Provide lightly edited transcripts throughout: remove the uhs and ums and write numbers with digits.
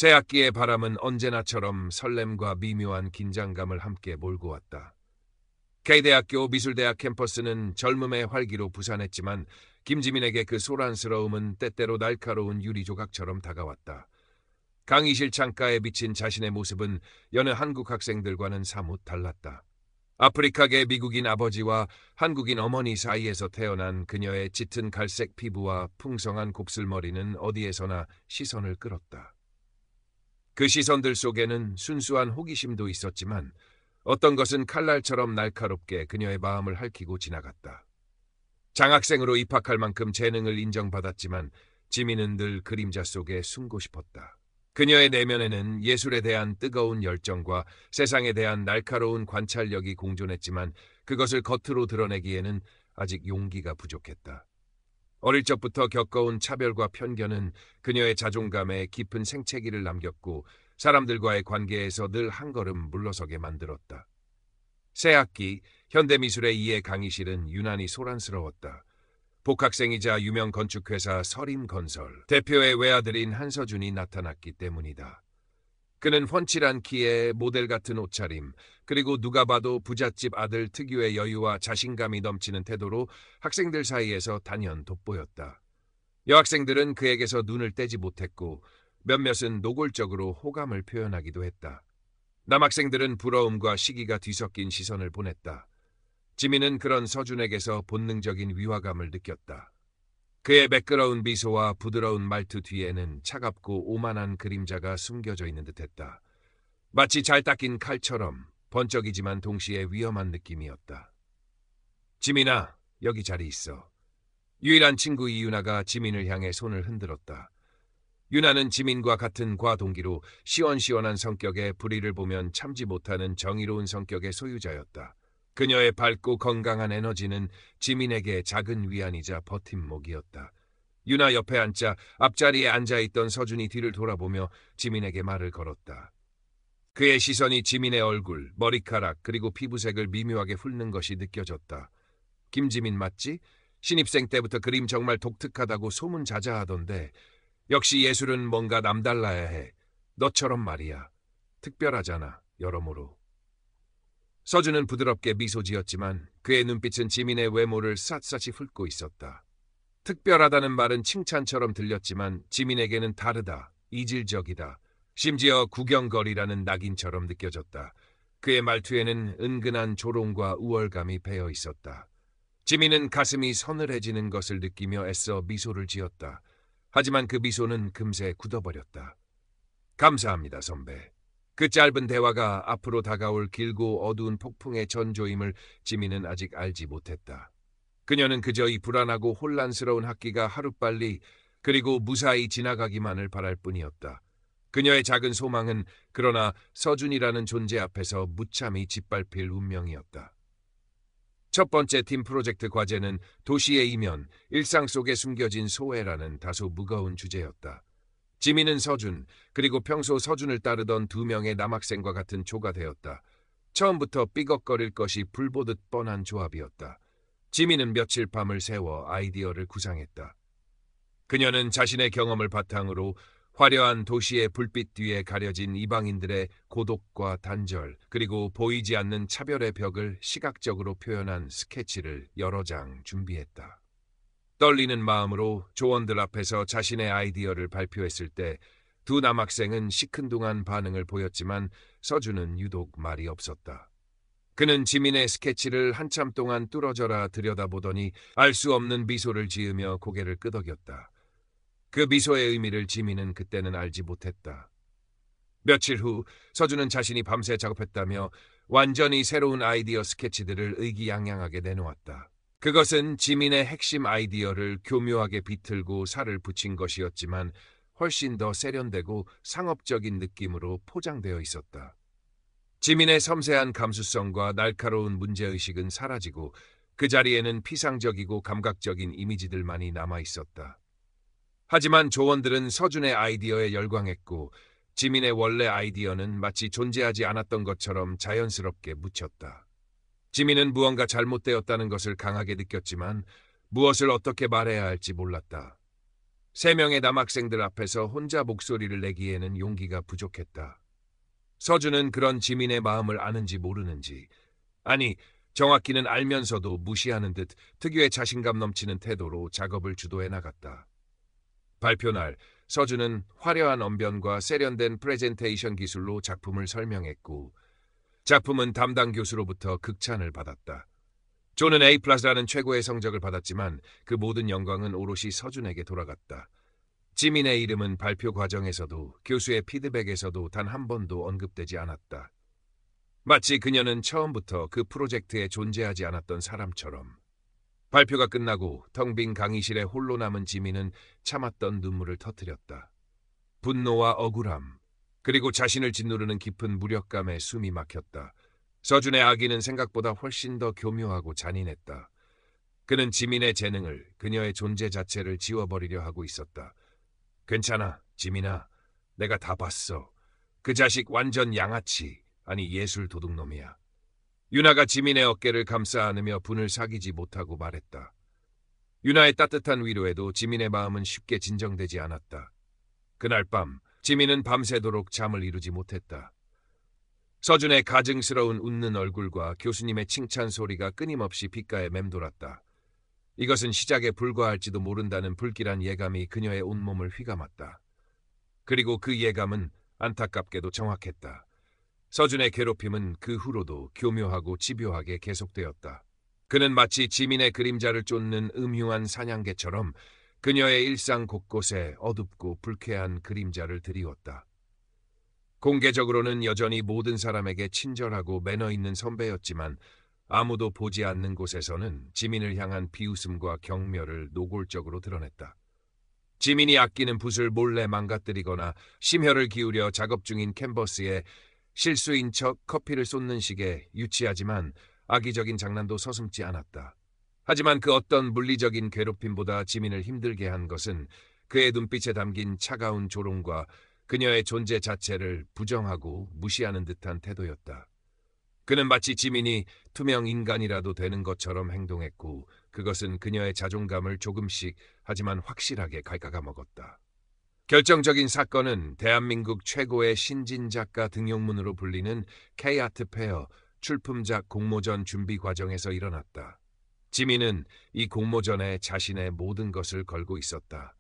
새학기의 바람은 언제나처럼 설렘과 미묘한 긴장감을 함께 몰고 왔다. K대학교 미술대학 캠퍼스는 젊음의 활기로 부산했지만 김지민에게 그 소란스러움은 때때로 날카로운 유리조각처럼 다가왔다. 강의실 창가에 비친 자신의 모습은 여느 한국 학생들과는 사뭇 달랐다. 아프리카계 미국인 아버지와 한국인 어머니 사이에서 태어난 그녀의 짙은 갈색 피부와 풍성한 곱슬머리는 어디에서나 시선을 끌었다. 그 시선들 속에는 순수한 호기심도 있었지만 어떤 것은 칼날처럼 날카롭게 그녀의 마음을 핥히고 지나갔다. 장학생으로 입학할 만큼 재능을 인정받았지만 지민은 늘 그림자 속에 숨고 싶었다. 그녀의 내면에는 예술에 대한 뜨거운 열정과 세상에 대한 날카로운 관찰력이 공존했지만 그것을 겉으로 드러내기에는 아직 용기가 부족했다. 어릴 적부터 겪어온 차별과 편견은 그녀의 자존감에 깊은 생채기를 남겼고 사람들과의 관계에서 늘 한 걸음 물러서게 만들었다. 새학기 현대미술의 이해 강의실은 유난히 소란스러웠다. 복학생이자 유명 건축회사 서림건설 대표의 외아들인 한서준이 나타났기 때문이다. 그는 훤칠한 키에 모델 같은 옷차림, 그리고 누가 봐도 부잣집 아들 특유의 여유와 자신감이 넘치는 태도로 학생들 사이에서 단연 돋보였다. 여학생들은 그에게서 눈을 떼지 못했고 몇몇은 노골적으로 호감을 표현하기도 했다. 남학생들은 부러움과 시기가 뒤섞인 시선을 보냈다. 지민은 그런 서준에게서 본능적인 위화감을 느꼈다. 그의 매끄러운 미소와 부드러운 말투 뒤에는 차갑고 오만한 그림자가 숨겨져 있는 듯했다. 마치 잘 닦인 칼처럼 번쩍이지만 동시에 위험한 느낌이었다. 지민아, 여기 자리 있어. 유일한 친구 이유나가 지민을 향해 손을 흔들었다. 유나는 지민과 같은 과동기로 시원시원한 성격에 불의를 보면 참지 못하는 정의로운 성격의 소유자였다. 그녀의 밝고 건강한 에너지는 지민에게 작은 위안이자 버팀목이었다. 유나 옆에 앉자 앞자리에 앉아있던 서준이 뒤를 돌아보며 지민에게 말을 걸었다. 그의 시선이 지민의 얼굴, 머리카락 그리고 피부색을 미묘하게 훑는 것이 느껴졌다. 김지민 맞지? 신입생 때부터 그림 정말 독특하다고 소문자자하던데 역시 예술은 뭔가 남달라야 해. 너처럼 말이야. 특별하잖아, 여러모로. 서준은 부드럽게 미소 지었지만 그의 눈빛은 지민의 외모를 샅샅이 훑고 있었다. 특별하다는 말은 칭찬처럼 들렸지만 지민에게는 다르다, 이질적이다, 심지어 구경거리라는 낙인처럼 느껴졌다. 그의 말투에는 은근한 조롱과 우월감이 배어 있었다. 지민은 가슴이 서늘해지는 것을 느끼며 애써 미소를 지었다. 하지만 그 미소는 금세 굳어버렸다. 감사합니다, 선배. 그 짧은 대화가 앞으로 다가올 길고 어두운 폭풍의 전조임을 지민은 아직 알지 못했다. 그녀는 그저 이 불안하고 혼란스러운 학기가 하루빨리 그리고 무사히 지나가기만을 바랄 뿐이었다. 그녀의 작은 소망은 그러나 서준이라는 존재 앞에서 무참히 짓밟힐 운명이었다. 첫 번째 팀 프로젝트 과제는 도시의 이면, 일상 속에 숨겨진 소외라는 다소 무거운 주제였다. 지민은 서준, 그리고 평소 서준을 따르던 두 명의 남학생과 같은 조가 되었다. 처음부터 삐걱거릴 것이 불보듯 뻔한 조합이었다. 지민은 며칠 밤을 새워 아이디어를 구상했다. 그녀는 자신의 경험을 바탕으로 화려한 도시의 불빛 뒤에 가려진 이방인들의 고독과 단절, 그리고 보이지 않는 차별의 벽을 시각적으로 표현한 스케치를 여러 장 준비했다. 떨리는 마음으로 조원들 앞에서 자신의 아이디어를 발표했을 때 두 남학생은 시큰둥한 반응을 보였지만 서준은 유독 말이 없었다. 그는 지민의 스케치를 한참 동안 뚫어져라 들여다보더니 알 수 없는 미소를 지으며 고개를 끄덕였다. 그 미소의 의미를 지민은 그때는 알지 못했다. 며칠 후 서준은 자신이 밤새 작업했다며 완전히 새로운 아이디어 스케치들을 의기양양하게 내놓았다. 그것은 지민의 핵심 아이디어를 교묘하게 비틀고 살을 붙인 것이었지만 훨씬 더 세련되고 상업적인 느낌으로 포장되어 있었다. 지민의 섬세한 감수성과 날카로운 문제의식은 사라지고 그 자리에는 피상적이고 감각적인 이미지들만이 남아있었다. 하지만 조원들은 서준의 아이디어에 열광했고 지민의 원래 아이디어는 마치 존재하지 않았던 것처럼 자연스럽게 묻혔다. 지민은 무언가 잘못되었다는 것을 강하게 느꼈지만 무엇을 어떻게 말해야 할지 몰랐다. 3명의 남학생들 앞에서 혼자 목소리를 내기에는 용기가 부족했다. 서준은 그런 지민의 마음을 아는지 모르는지, 아니 정확히는 알면서도 무시하는 듯 특유의 자신감 넘치는 태도로 작업을 주도해 나갔다. 발표날 서준은 화려한 언변과 세련된 프레젠테이션 기술로 작품을 설명했고 작품은 담당 교수로부터 극찬을 받았다. 존은 A+라는 최고의 성적을 받았지만 그 모든 영광은 오롯이 서준에게 돌아갔다. 지민의 이름은 발표 과정에서도 교수의 피드백에서도 단 한 번도 언급되지 않았다. 마치 그녀는 처음부터 그 프로젝트에 존재하지 않았던 사람처럼. 발표가 끝나고 텅 빈 강의실에 홀로 남은 지민은 참았던 눈물을 터뜨렸다. 분노와 억울함, 그리고 자신을 짓누르는 깊은 무력감에 숨이 막혔다. 서준의 아기는 생각보다 훨씬 더 교묘하고 잔인했다. 그는 지민의 재능을, 그녀의 존재 자체를 지워버리려 하고 있었다. 괜찮아, 지민아. 내가 다 봤어. 그 자식 완전 양아치, 아니 예술 도둑놈이야. 유나가 지민의 어깨를 감싸 안으며 분을 사귀지 못하고 말했다. 유나의 따뜻한 위로에도 지민의 마음은 쉽게 진정되지 않았다. 그날 밤 지민은 밤새도록 잠을 이루지 못했다. 서준의 가증스러운 웃는 얼굴과 교수님의 칭찬 소리가 끊임없이 귓가에 맴돌았다. 이것은 시작에 불과할지도 모른다는 불길한 예감이 그녀의 온몸을 휘감았다. 그리고 그 예감은 안타깝게도 정확했다. 서준의 괴롭힘은 그 후로도 교묘하고 집요하게 계속되었다. 그는 마치 지민의 그림자를 쫓는 음흉한 사냥개처럼 그녀의 일상 곳곳에 어둡고 불쾌한 그림자를 드리웠다. 공개적으로는 여전히 모든 사람에게 친절하고 매너 있는 선배였지만 아무도 보지 않는 곳에서는 지민을 향한 비웃음과 경멸을 노골적으로 드러냈다. 지민이 아끼는 붓을 몰래 망가뜨리거나 심혈을 기울여 작업 중인 캔버스에 실수인 척 커피를 쏟는 식의 유치하지만 악의적인 장난도 서슴지 않았다. 하지만 그 어떤 물리적인 괴롭힘보다 지민을 힘들게 한 것은 그의 눈빛에 담긴 차가운 조롱과 그녀의 존재 자체를 부정하고 무시하는 듯한 태도였다. 그는 마치 지민이 투명 인간이라도 되는 것처럼 행동했고 그것은 그녀의 자존감을 조금씩 하지만 확실하게 갉아먹었다. 결정적인 사건은 대한민국 최고의 신진 작가 등용문으로 불리는 K-아트 페어 출품작 공모전 준비 과정에서 일어났다. 지민은 이 공모전에 자신의 모든 것을 걸고 있었다.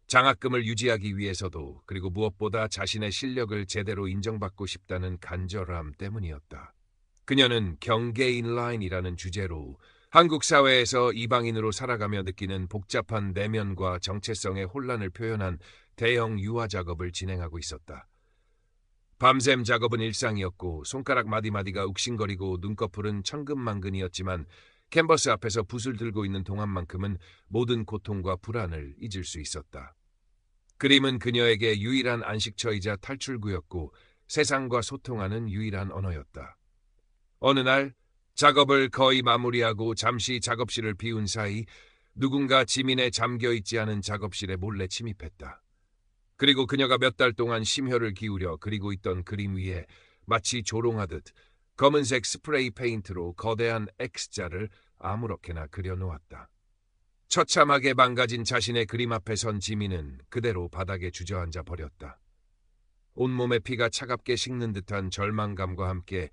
장학금을 유지하기 위해서도 그리고 무엇보다 자신의 실력을 제대로 인정받고 싶다는 간절함 때문이었다. 그녀는 경계인 라인이라는 주제로 한국 사회에서 이방인으로 살아가며 느끼는 복잡한 내면과 정체성의 혼란을 표현한 대형 유화 작업을 진행하고 있었다. 밤샘 작업은 일상이었고 손가락 마디마디가 욱신거리고 눈꺼풀은 천근만근이었지만 캔버스 앞에서 붓을 들고 있는 동안만큼은 모든 고통과 불안을 잊을 수 있었다. 그림은 그녀에게 유일한 안식처이자 탈출구였고 세상과 소통하는 유일한 언어였다. 어느 날 작업을 거의 마무리하고 잠시 작업실을 비운 사이 누군가 지민의 잠겨있지 않은 작업실에 몰래 침입했다. 그리고 그녀가 몇 달 동안 심혈을 기울여 그리고 있던 그림 위에 마치 조롱하듯 검은색 스프레이 페인트로 거대한 X자를 아무렇게나 그려놓았다. 처참하게 망가진 자신의 그림 앞에 선 지민은 그대로 바닥에 주저앉아 버렸다. 온몸의 피가 차갑게 식는 듯한 절망감과 함께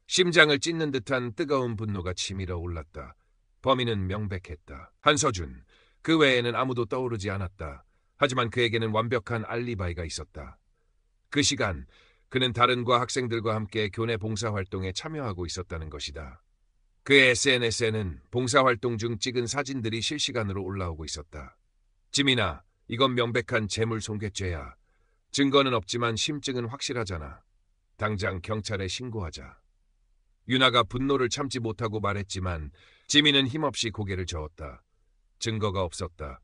심장을 찢는 듯한 뜨거운 분노가 치밀어 올랐다. 범인은 명백했다. 한서준. 그 외에는 아무도 떠오르지 않았다. 하지만 그에게는 완벽한 알리바이가 있었다. 그 시간 그는 다른과 학생들과 함께 교내 봉사활동에 참여하고 있었다는 것이다. 그의 SNS에는 봉사활동 중 찍은 사진들이 실시간으로 올라오고 있었다. 지민아, 이건 명백한 재물손괴죄야. 증거는 없지만 심증은 확실하잖아. 당장 경찰에 신고하자. 유나가 분노를 참지 못하고 말했지만 지민은 힘없이 고개를 저었다. 증거가 없었다.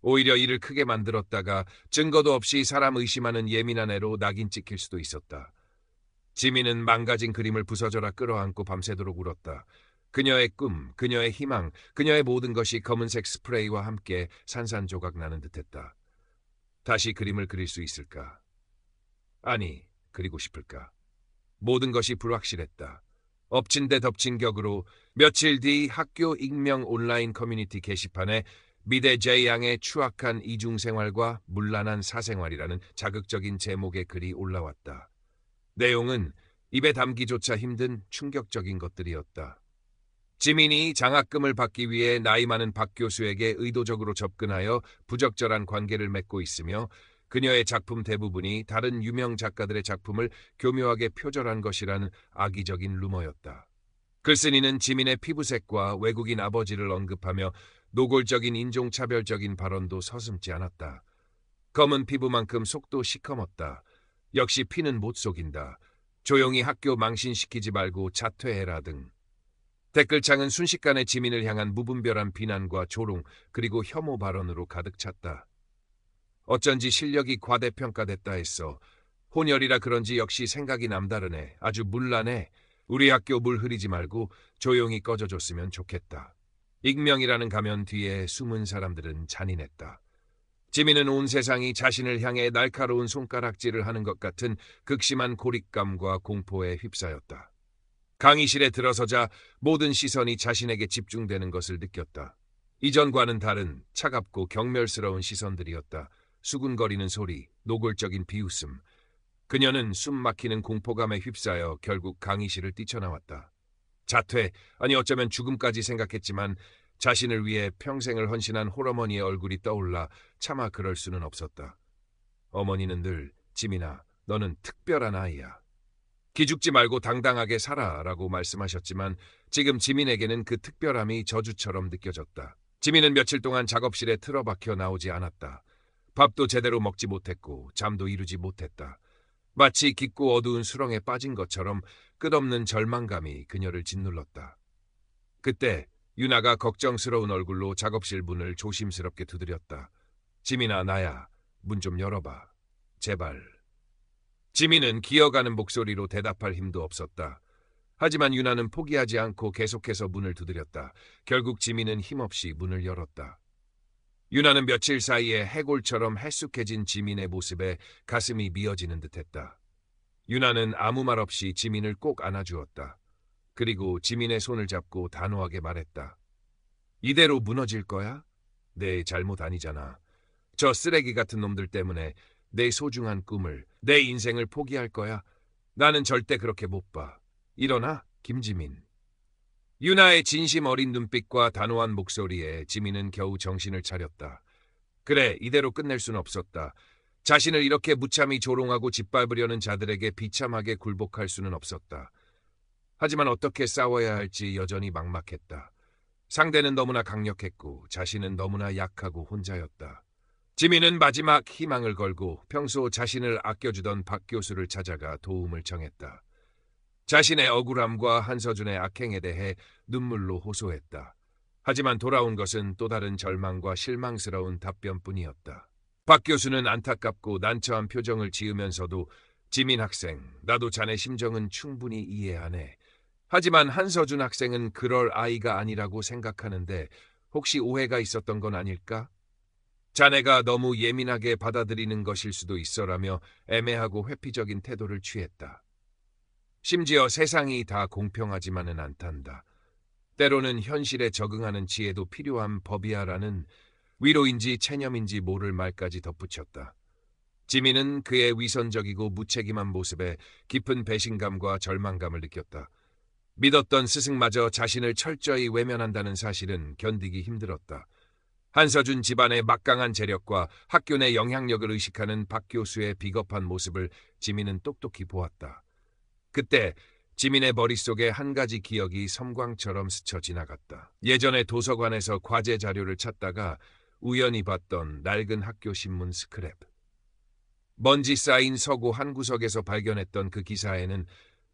오히려 일을 크게 만들었다가 증거도 없이 사람 의심하는 예민한 애로 낙인 찍힐 수도 있었다. 지민은 망가진 그림을 부서져라 끌어안고 밤새도록 울었다. 그녀의 꿈, 그녀의 희망, 그녀의 모든 것이 검은색 스프레이와 함께 산산조각 나는 듯했다. 다시 그림을 그릴 수 있을까? 아니, 그리고 싶을까? 모든 것이 불확실했다. 엎친 데 덮친 격으로 며칠 뒤 학교 익명 온라인 커뮤니티 게시판에 미대 제양의 추악한 이중생활과 문란한 사생활이라는 자극적인 제목의 글이 올라왔다. 내용은 입에 담기조차 힘든 충격적인 것들이었다. 지민이 장학금을 받기 위해 나이 많은 박 교수에게 의도적으로 접근하여 부적절한 관계를 맺고 있으며 그녀의 작품 대부분이 다른 유명 작가들의 작품을 교묘하게 표절한 것이라는 악의적인 루머였다. 글쓴이는 지민의 피부색과 외국인 아버지를 언급하며 노골적인 인종차별적인 발언도 서슴지 않았다. 검은 피부만큼 속도 시커멓다. 역시 피는 못 속인다. 조용히 학교 망신시키지 말고 자퇴해라 등. 댓글창은 순식간에 지민을 향한 무분별한 비난과 조롱 그리고 혐오 발언으로 가득 찼다. 어쩐지 실력이 과대평가됐다 했어. 혼혈이라 그런지 역시 생각이 남다르네. 아주 문란해. 우리 학교 물 흐리지 말고 조용히 꺼져줬으면 좋겠다. 익명이라는 가면 뒤에 숨은 사람들은 잔인했다. 지민은 온 세상이 자신을 향해 날카로운 손가락질을 하는 것 같은 극심한 고립감과 공포에 휩싸였다. 강의실에 들어서자 모든 시선이 자신에게 집중되는 것을 느꼈다. 이전과는 다른 차갑고 경멸스러운 시선들이었다. 수군거리는 소리, 노골적인 비웃음. 그녀는 숨 막히는 공포감에 휩싸여 결국 강의실을 뛰쳐나왔다. 자퇴, 아니 어쩌면 죽음까지 생각했지만 자신을 위해 평생을 헌신한 홀어머니의 얼굴이 떠올라 차마 그럴 수는 없었다. 어머니는 늘 지민아, 너는 특별한 아이야. 기죽지 말고 당당하게 살아라고 말씀하셨지만 지금 지민에게는 그 특별함이 저주처럼 느껴졌다. 지민은 며칠 동안 작업실에 틀어박혀 나오지 않았다. 밥도 제대로 먹지 못했고 잠도 이루지 못했다. 마치 깊고 어두운 수렁에 빠진 것처럼 끝없는 절망감이 그녀를 짓눌렀다. 그때 유나가 걱정스러운 얼굴로 작업실 문을 조심스럽게 두드렸다. 지민아, 나야. 문 좀 열어봐. 제발. 지민은 기어가는 목소리로 대답할 힘도 없었다. 하지만 유나는 포기하지 않고 계속해서 문을 두드렸다. 결국 지민은 힘없이 문을 열었다. 유나는 며칠 사이에 해골처럼 헬쑥해진 지민의 모습에 가슴이 미어지는 듯했다. 유나는 아무 말 없이 지민을 꼭 안아주었다. 그리고 지민의 손을 잡고 단호하게 말했다. 이대로 무너질 거야? 내 잘못 아니잖아. 저 쓰레기 같은 놈들 때문에 내 소중한 꿈을, 내 인생을 포기할 거야? 나는 절대 그렇게 못 봐. 일어나, 김지민. 유나의 진심 어린 눈빛과 단호한 목소리에 지민은 겨우 정신을 차렸다. 그래, 이대로 끝낼 순 없었다. 자신을 이렇게 무참히 조롱하고 짓밟으려는 자들에게 비참하게 굴복할 수는 없었다. 하지만 어떻게 싸워야 할지 여전히 막막했다. 상대는 너무나 강력했고 자신은 너무나 약하고 혼자였다. 지민은 마지막 희망을 걸고 평소 자신을 아껴주던 박 교수를 찾아가 도움을 청했다. 자신의 억울함과 한서준의 악행에 대해 눈물로 호소했다. 하지만 돌아온 것은 또 다른 절망과 실망스러운 답변뿐이었다. 박 교수는 안타깝고 난처한 표정을 지으면서도 지민 학생, 나도 자네 심정은 충분히 이해하네. 하지만 한서준 학생은 그럴 아이가 아니라고 생각하는데 혹시 오해가 있었던 건 아닐까? 자네가 너무 예민하게 받아들이는 것일 수도 있어라며 애매하고 회피적인 태도를 취했다. 심지어 세상이 다 공평하지만은 않단다. 때로는 현실에 적응하는 지혜도 필요한 법이야라는 위로인지 체념인지 모를 말까지 덧붙였다. 지민은 그의 위선적이고 무책임한 모습에 깊은 배신감과 절망감을 느꼈다. 믿었던 스승마저 자신을 철저히 외면한다는 사실은 견디기 힘들었다. 한서준 집안의 막강한 재력과 학교 내 영향력을 의식하는 박 교수의 비겁한 모습을 지민은 똑똑히 보았다. 그때 지민의 머릿속에 한 가지 기억이 섬광처럼 스쳐 지나갔다. 예전에 도서관에서 과제 자료를 찾다가 우연히 봤던 낡은 학교 신문 스크랩. 먼지 쌓인 서고 한 구석에서 발견했던 그 기사에는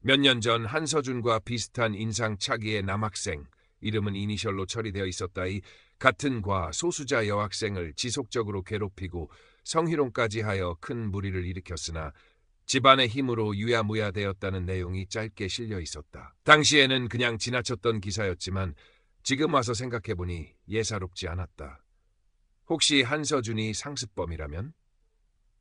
몇 년 전 한서준과 비슷한 인상 차기의 남학생, 이름은 이니셜로 처리되어 있었다이 같은 과 소수자 여학생을 지속적으로 괴롭히고 성희롱까지 하여 큰 무리를 일으켰으나 집안의 힘으로 유야무야 되었다는 내용이 짧게 실려 있었다. 당시에는 그냥 지나쳤던 기사였지만 지금 와서 생각해보니 예사롭지 않았다. 혹시 한서준이 상습범이라면?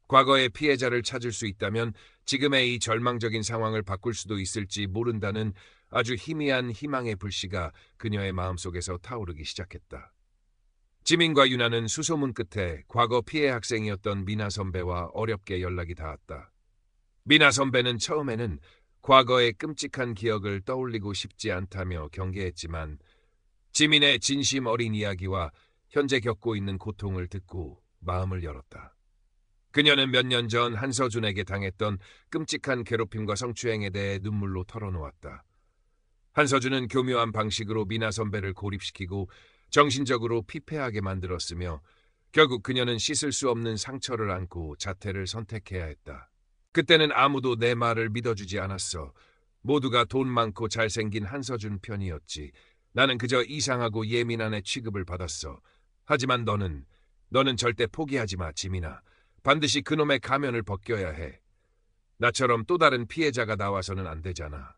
과거의 피해자를 찾을 수 있다면 지금의 이 절망적인 상황을 바꿀 수도 있을지 모른다는 아주 희미한 희망의 불씨가 그녀의 마음속에서 타오르기 시작했다. 지민과 유나는 수소문 끝에 과거 피해 학생이었던 미나 선배와 어렵게 연락이 닿았다. 미나 선배는 처음에는 과거의 끔찍한 기억을 떠올리고 싶지 않다며 경계했지만 지민의 진심 어린 이야기와 현재 겪고 있는 고통을 듣고 마음을 열었다. 그녀는 몇 년 전 한서준에게 당했던 끔찍한 괴롭힘과 성추행에 대해 눈물로 털어놓았다. 한서준은 교묘한 방식으로 미나 선배를 고립시키고 정신적으로 피폐하게 만들었으며 결국 그녀는 씻을 수 없는 상처를 안고 자퇴를 선택해야 했다. 그때는 아무도 내 말을 믿어주지 않았어. 모두가 돈 많고 잘생긴 한서준 편이었지. 나는 그저 이상하고 예민한 애 취급을 받았어. 하지만 너는 절대 포기하지 마, 지민아. 반드시 그놈의 가면을 벗겨야 해. 나처럼 또 다른 피해자가 나와서는 안 되잖아.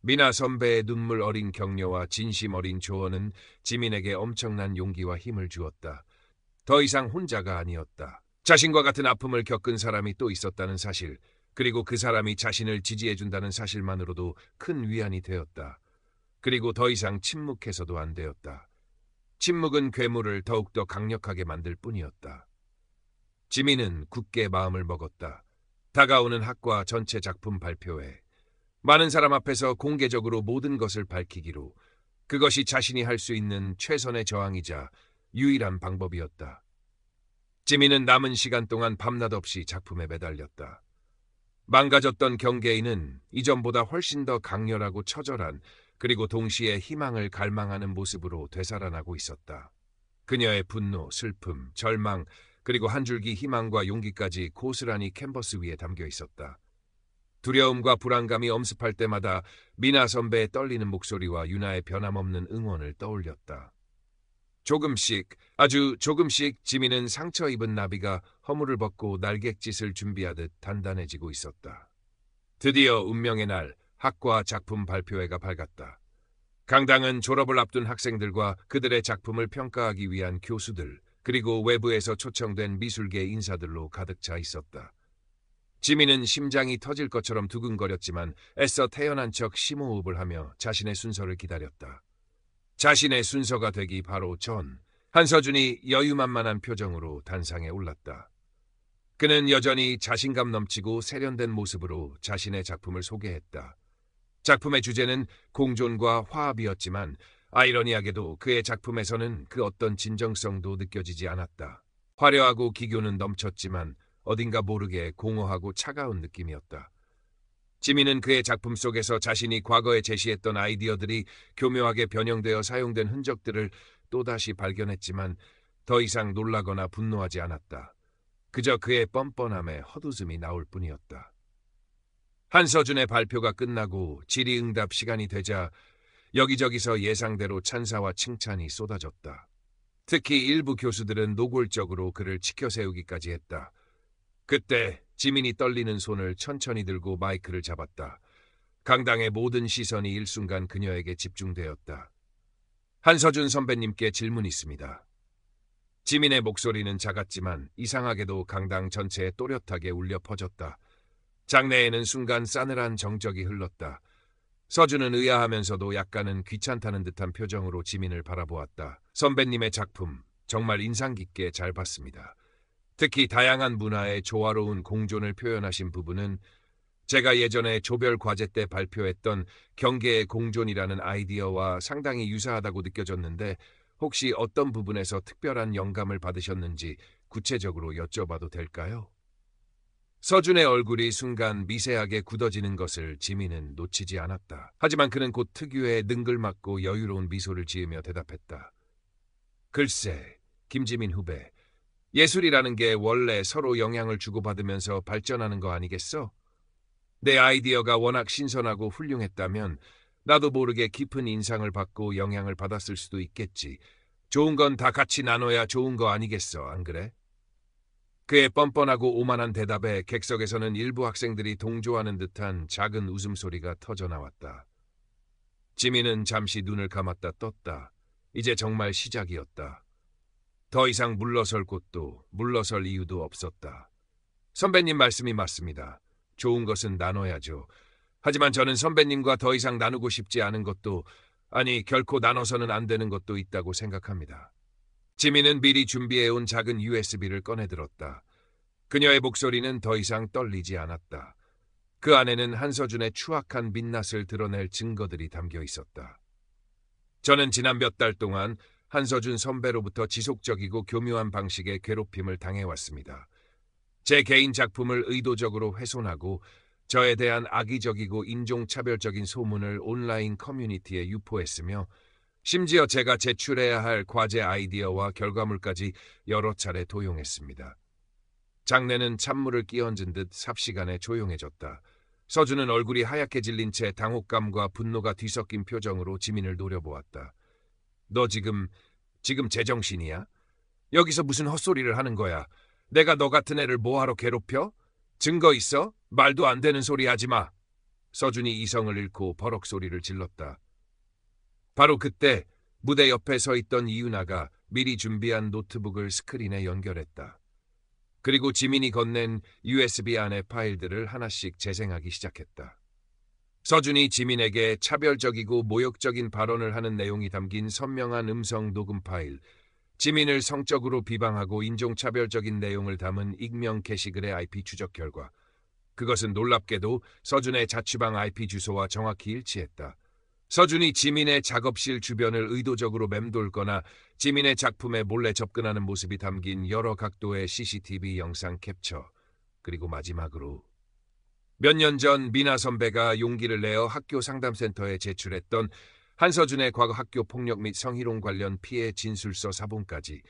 미나 선배의 눈물 어린 격려와 진심 어린 조언은 지민에게 엄청난 용기와 힘을 주었다. 더 이상 혼자가 아니었다. 자신과 같은 아픔을 겪은 사람이 또 있었다는 사실, 그리고 그 사람이 자신을 지지해준다는 사실만으로도 큰 위안이 되었다. 그리고 더 이상 침묵해서도 안 되었다. 침묵은 괴물을 더욱더 강력하게 만들 뿐이었다. 지민은 굳게 마음을 먹었다. 다가오는 학과 전체 작품 발표회. 많은 사람 앞에서 공개적으로 모든 것을 밝히기로, 그것이 자신이 할 수 있는 최선의 저항이자 유일한 방법이었다. 지민은 남은 시간 동안 밤낮 없이 작품에 매달렸다. 망가졌던 경계인은 이전보다 훨씬 더 강렬하고 처절한, 그리고 동시에 희망을 갈망하는 모습으로 되살아나고 있었다. 그녀의 분노, 슬픔, 절망, 그리고 한 줄기 희망과 용기까지 고스란히 캔버스 위에 담겨 있었다. 두려움과 불안감이 엄습할 때마다 미나 선배의 떨리는 목소리와 유나의 변함없는 응원을 떠올렸다. 조금씩, 아주 조금씩 지민은 상처 입은 나비가 허물을 벗고 날갯짓을 준비하듯 단단해지고 있었다. 드디어 운명의 날, 학과 작품 발표회가 밝았다. 강당은 졸업을 앞둔 학생들과 그들의 작품을 평가하기 위한 교수들, 그리고 외부에서 초청된 미술계 인사들로 가득 차 있었다. 지민은 심장이 터질 것처럼 두근거렸지만 애써 태연한 척 심호흡을 하며 자신의 순서를 기다렸다. 자신의 순서가 되기 바로 전, 한서준이 여유만만한 표정으로 단상에 올랐다. 그는 여전히 자신감 넘치고 세련된 모습으로 자신의 작품을 소개했다. 작품의 주제는 공존과 화합이었지만 아이러니하게도 그의 작품에서는 그 어떤 진정성도 느껴지지 않았다. 화려하고 기교는 넘쳤지만 어딘가 모르게 공허하고 차가운 느낌이었다. 지민은 그의 작품 속에서 자신이 과거에 제시했던 아이디어들이 교묘하게 변형되어 사용된 흔적들을 또다시 발견했지만 더 이상 놀라거나 분노하지 않았다. 그저 그의 뻔뻔함에 헛웃음이 나올 뿐이었다. 한서준의 발표가 끝나고 질의응답 시간이 되자 여기저기서 예상대로 찬사와 칭찬이 쏟아졌다. 특히 일부 교수들은 노골적으로 그를 치켜세우기까지 했다. 그때 지민이 떨리는 손을 천천히 들고 마이크를 잡았다. 강당의 모든 시선이 일순간 그녀에게 집중되었다. 한서준 선배님께 질문이 있습니다. 지민의 목소리는 작았지만 이상하게도 강당 전체에 또렷하게 울려 퍼졌다. 장내에는 순간 싸늘한 정적이 흘렀다. 서준은 의아하면서도 약간은 귀찮다는 듯한 표정으로 지민을 바라보았다. 선배님의 작품 정말 인상 깊게 잘 봤습니다. 특히 다양한 문화의 조화로운 공존을 표현하신 부분은 제가 예전에 조별 과제 때 발표했던 경계의 공존이라는 아이디어와 상당히 유사하다고 느껴졌는데 혹시 어떤 부분에서 특별한 영감을 받으셨는지 구체적으로 여쭤봐도 될까요? 서준의 얼굴이 순간 미세하게 굳어지는 것을 지민은 놓치지 않았다. 하지만 그는 곧 특유의 능글맞고 여유로운 미소를 지으며 대답했다. 글쎄, 김지민 후배. 예술이라는 게 원래 서로 영향을 주고받으면서 발전하는 거 아니겠어? 내 아이디어가 워낙 신선하고 훌륭했다면 나도 모르게 깊은 인상을 받고 영향을 받았을 수도 있겠지. 좋은 건 다 같이 나눠야 좋은 거 아니겠어, 안 그래? 그의 뻔뻔하고 오만한 대답에 객석에서는 일부 학생들이 동조하는 듯한 작은 웃음소리가 터져나왔다. 지민은 잠시 눈을 감았다 떴다. 이제 정말 시작이었다. 더 이상 물러설 곳도 물러설 이유도 없었다. 선배님 말씀이 맞습니다. 좋은 것은 나눠야죠. 하지만 저는 선배님과 더 이상 나누고 싶지 않은 것도, 아니 결코 나눠서는 안 되는 것도 있다고 생각합니다. 지민은 미리 준비해온 작은 USB를 꺼내들었다. 그녀의 목소리는 더 이상 떨리지 않았다. 그 안에는 한서준의 추악한 민낯을 드러낼 증거들이 담겨 있었다. 저는 지난 몇 달 동안 한서준 선배로부터 지속적이고 교묘한 방식의 괴롭힘을 당해왔습니다. 제 개인 작품을 의도적으로 훼손하고 저에 대한 악의적이고 인종차별적인 소문을 온라인 커뮤니티에 유포했으며 심지어 제가 제출해야 할 과제 아이디어와 결과물까지 여러 차례 도용했습니다. 장내는 찬물을 끼얹은 듯 삽시간에 조용해졌다. 서준은 얼굴이 하얗게 질린 채 당혹감과 분노가 뒤섞인 표정으로 지민을 노려보았다. 너 지금 제정신이야? 여기서 무슨 헛소리를 하는 거야? 내가 너 같은 애를 뭐하러 괴롭혀? 증거 있어? 말도 안 되는 소리 하지 마. 서준이 이성을 잃고 버럭 소리를 질렀다. 바로 그때 무대 옆에 서 있던 이윤아가 미리 준비한 노트북을 스크린에 연결했다. 그리고 지민이 건넨 USB 안의 파일들을 하나씩 재생하기 시작했다. 서준이 지민에게 차별적이고 모욕적인 발언을 하는 내용이 담긴 선명한 음성 녹음 파일, 지민을 성적으로 비방하고 인종차별적인 내용을 담은 익명 게시글의 IP 추적 결과, 그것은 놀랍게도 서준의 자취방 IP 주소와 정확히 일치했다. 서준이 지민의 작업실 주변을 의도적으로 맴돌거나 지민의 작품에 몰래 접근하는 모습이 담긴 여러 각도의 CCTV 영상 캡처, 그리고 마지막으로 몇 년 전 미나 선배가 용기를 내어 학교 상담센터에 제출했던 한서준의 과거 학교 폭력 및 성희롱 관련 피해 진술서 사본까지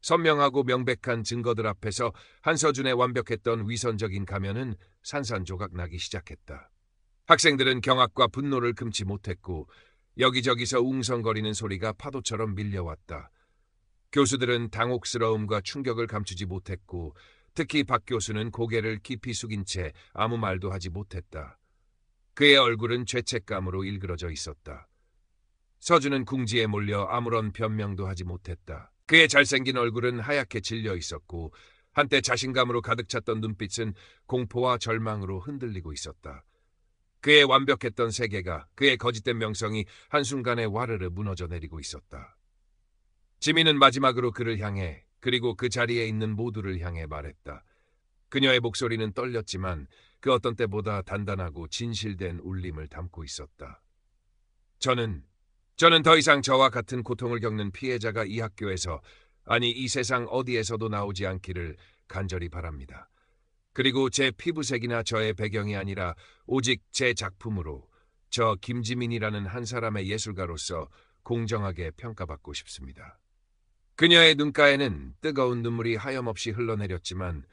선명하고 명백한 증거들 앞에서 한서준의 완벽했던 위선적인 가면은 산산조각 나기 시작했다. 학생들은 경악과 분노를 금치 못했고 여기저기서 웅성거리는 소리가 파도처럼 밀려왔다. 교수들은 당혹스러움과 충격을 감추지 못했고 특히 박 교수는 고개를 깊이 숙인 채 아무 말도 하지 못했다. 그의 얼굴은 죄책감으로 일그러져 있었다. 서준은 궁지에 몰려 아무런 변명도 하지 못했다. 그의 잘생긴 얼굴은 하얗게 질려 있었고 한때 자신감으로 가득 찼던 눈빛은 공포와 절망으로 흔들리고 있었다. 그의 완벽했던 세계가, 그의 거짓된 명성이 한순간에 와르르 무너져 내리고 있었다. 지민은 마지막으로 그를 향해, 그리고 그 자리에 있는 모두를 향해 말했다. 그녀의 목소리는 떨렸지만 그 어떤 때보다 단단하고 진실된 울림을 담고 있었다. 저는 더 이상 저와 같은 고통을 겪는 피해자가 이 학교에서, 아니 이 세상 어디에서도 나오지 않기를 간절히 바랍니다. 그리고 제 피부색이나 저의 배경이 아니라 오직 제 작품으로 저 김지민이라는 한 사람의 예술가로서 공정하게 평가받고 싶습니다. 그녀의 눈가에는 뜨거운 눈물이 하염없이 흘러내렸지만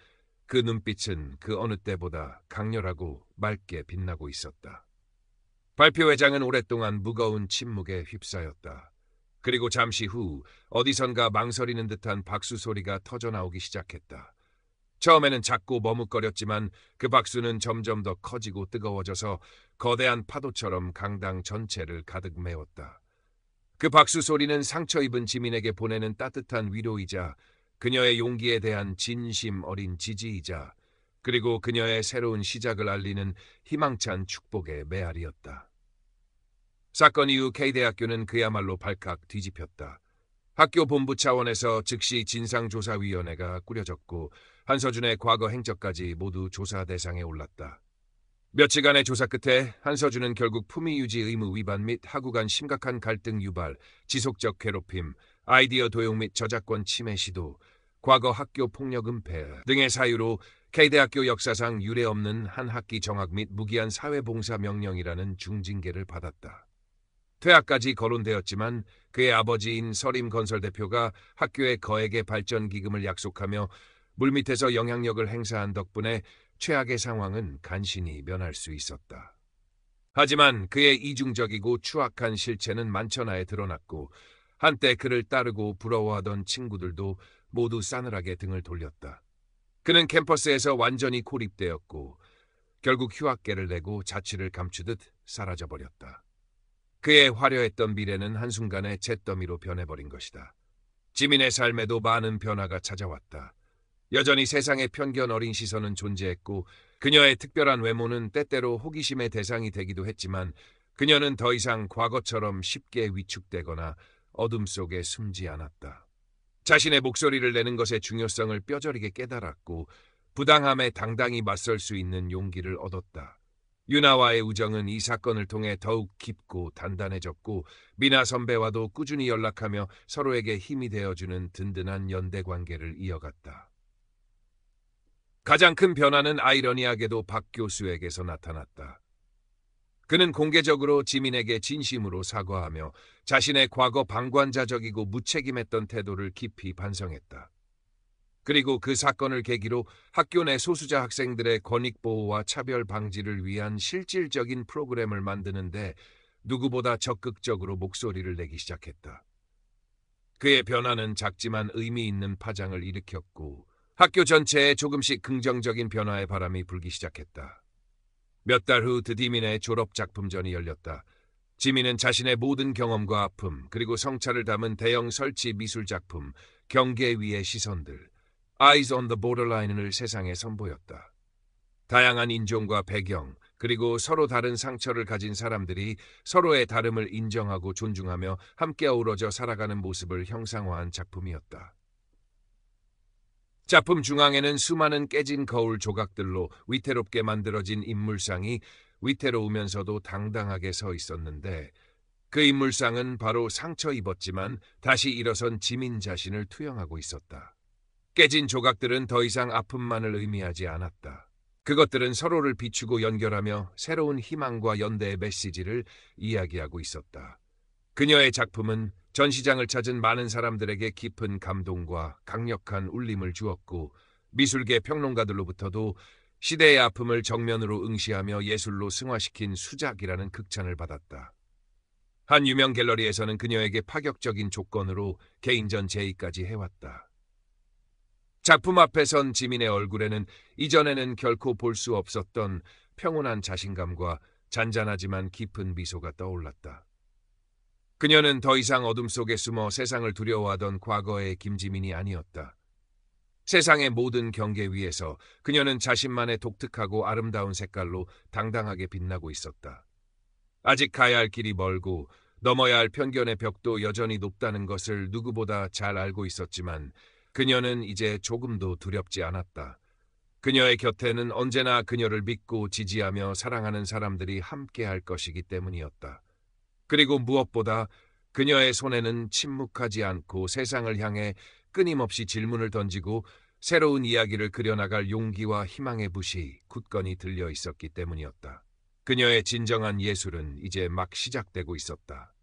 그 눈빛은 그 어느 때보다 강렬하고 맑게 빛나고 있었다. 발표회장은 오랫동안 무거운 침묵에 휩싸였다. 그리고 잠시 후 어디선가 망설이는 듯한 박수 소리가 터져나오기 시작했다. 처음에는 작고 머뭇거렸지만 그 박수는 점점 더 커지고 뜨거워져서 거대한 파도처럼 강당 전체를 가득 메웠다. 그 박수 소리는 상처 입은 지민에게 보내는 따뜻한 위로이자 그녀의 용기에 대한 진심 어린 지지이자 그리고 그녀의 새로운 시작을 알리는 희망찬 축복의 메아리였다. 사건 이후 K대학교는 그야말로 발칵 뒤집혔다. 학교 본부 차원에서 즉시 진상조사위원회가 꾸려졌고 한서준의 과거 행적까지 모두 조사 대상에 올랐다. 며칠간의 조사 끝에 한서준은 결국 품위유지 의무 위반 및 학우 간 심각한 갈등 유발, 지속적 괴롭힘, 아이디어 도용 및 저작권 침해 시도, 과거 학교 폭력 은폐 등의 사유로 K대학교 역사상 유례없는 한 학기 정학 및 무기한 사회봉사 명령이라는 중징계를 받았다. 퇴학까지 거론되었지만 그의 아버지인 서림건설 대표가 학교의 거액의 발전 기금을 약속하며 물밑에서 영향력을 행사한 덕분에 최악의 상황은 간신히 면할 수 있었다. 하지만 그의 이중적이고 추악한 실체는 만천하에 드러났고 한때 그를 따르고 부러워하던 친구들도 모두 싸늘하게 등을 돌렸다. 그는 캠퍼스에서 완전히 고립되었고 결국 휴학계를 내고 자취를 감추듯 사라져버렸다. 그의 화려했던 미래는 한순간에 잿더미로 변해버린 것이다. 지민의 삶에도 많은 변화가 찾아왔다. 여전히 세상의 편견 어린 시선은 존재했고 그녀의 특별한 외모는 때때로 호기심의 대상이 되기도 했지만 그녀는 더 이상 과거처럼 쉽게 위축되거나 어둠 속에 숨지 않았다. 자신의 목소리를 내는 것의 중요성을 뼈저리게 깨달았고 부당함에 당당히 맞설 수 있는 용기를 얻었다. 유나와의 우정은 이 사건을 통해 더욱 깊고 단단해졌고 미나 선배와도 꾸준히 연락하며 서로에게 힘이 되어주는 든든한 연대 관계를 이어갔다. 가장 큰 변화는 아이러니하게도 박 교수에게서 나타났다. 그는 공개적으로 지민에게 진심으로 사과하며 자신의 과거 방관자적이고 무책임했던 태도를 깊이 반성했다. 그리고 그 사건을 계기로 학교 내 소수자 학생들의 권익보호와 차별 방지를 위한 실질적인 프로그램을 만드는데 누구보다 적극적으로 목소리를 내기 시작했다. 그의 변화는 작지만 의미 있는 파장을 일으켰고 학교 전체에 조금씩 긍정적인 변화의 바람이 불기 시작했다. 몇 달 후 드디민의 졸업 작품전이 열렸다. 지민은 자신의 모든 경험과 아픔, 그리고 성찰을 담은 대형 설치 미술 작품, 경계 위의 시선들, Eyes on the Borderline을 세상에 선보였다. 다양한 인종과 배경, 그리고 서로 다른 상처를 가진 사람들이 서로의 다름을 인정하고 존중하며 함께 어우러져 살아가는 모습을 형상화한 작품이었다. 작품 중앙에는 수많은 깨진 거울 조각들로 위태롭게 만들어진 인물상이 위태로우면서도 당당하게 서 있었는데 그 인물상은 바로 상처 입었지만 다시 일어선 지민 자신을 투영하고 있었다. 깨진 조각들은 더 이상 아픔만을 의미하지 않았다. 그것들은 서로를 비추고 연결하며 새로운 희망과 연대의 메시지를 이야기하고 있었다. 그녀의 작품은 전시장을 찾은 많은 사람들에게 깊은 감동과 강력한 울림을 주었고 미술계 평론가들로부터도 시대의 아픔을 정면으로 응시하며 예술로 승화시킨 수작이라는 극찬을 받았다. 한 유명 갤러리에서는 그녀에게 파격적인 조건으로 개인전 제의까지 해왔다. 작품 앞에 선 지민의 얼굴에는 이전에는 결코 볼 수 없었던 평온한 자신감과 잔잔하지만 깊은 미소가 떠올랐다. 그녀는 더 이상 어둠 속에 숨어 세상을 두려워하던 과거의 김지민이 아니었다. 세상의 모든 경계 위에서 그녀는 자신만의 독특하고 아름다운 색깔로 당당하게 빛나고 있었다. 아직 가야 할 길이 멀고 넘어야 할 편견의 벽도 여전히 높다는 것을 누구보다 잘 알고 있었지만 그녀는 이제 조금도 두렵지 않았다. 그녀의 곁에는 언제나 그녀를 믿고 지지하며 사랑하는 사람들이 함께할 것이기 때문이었다. 그리고 무엇보다 그녀의 손에는 침묵하지 않고 세상을 향해 끊임없이 질문을 던지고 새로운 이야기를 그려나갈 용기와 희망의 붓이 굳건히 들려 있었기 때문이었다. 그녀의 진정한 예술은 이제 막 시작되고 있었다.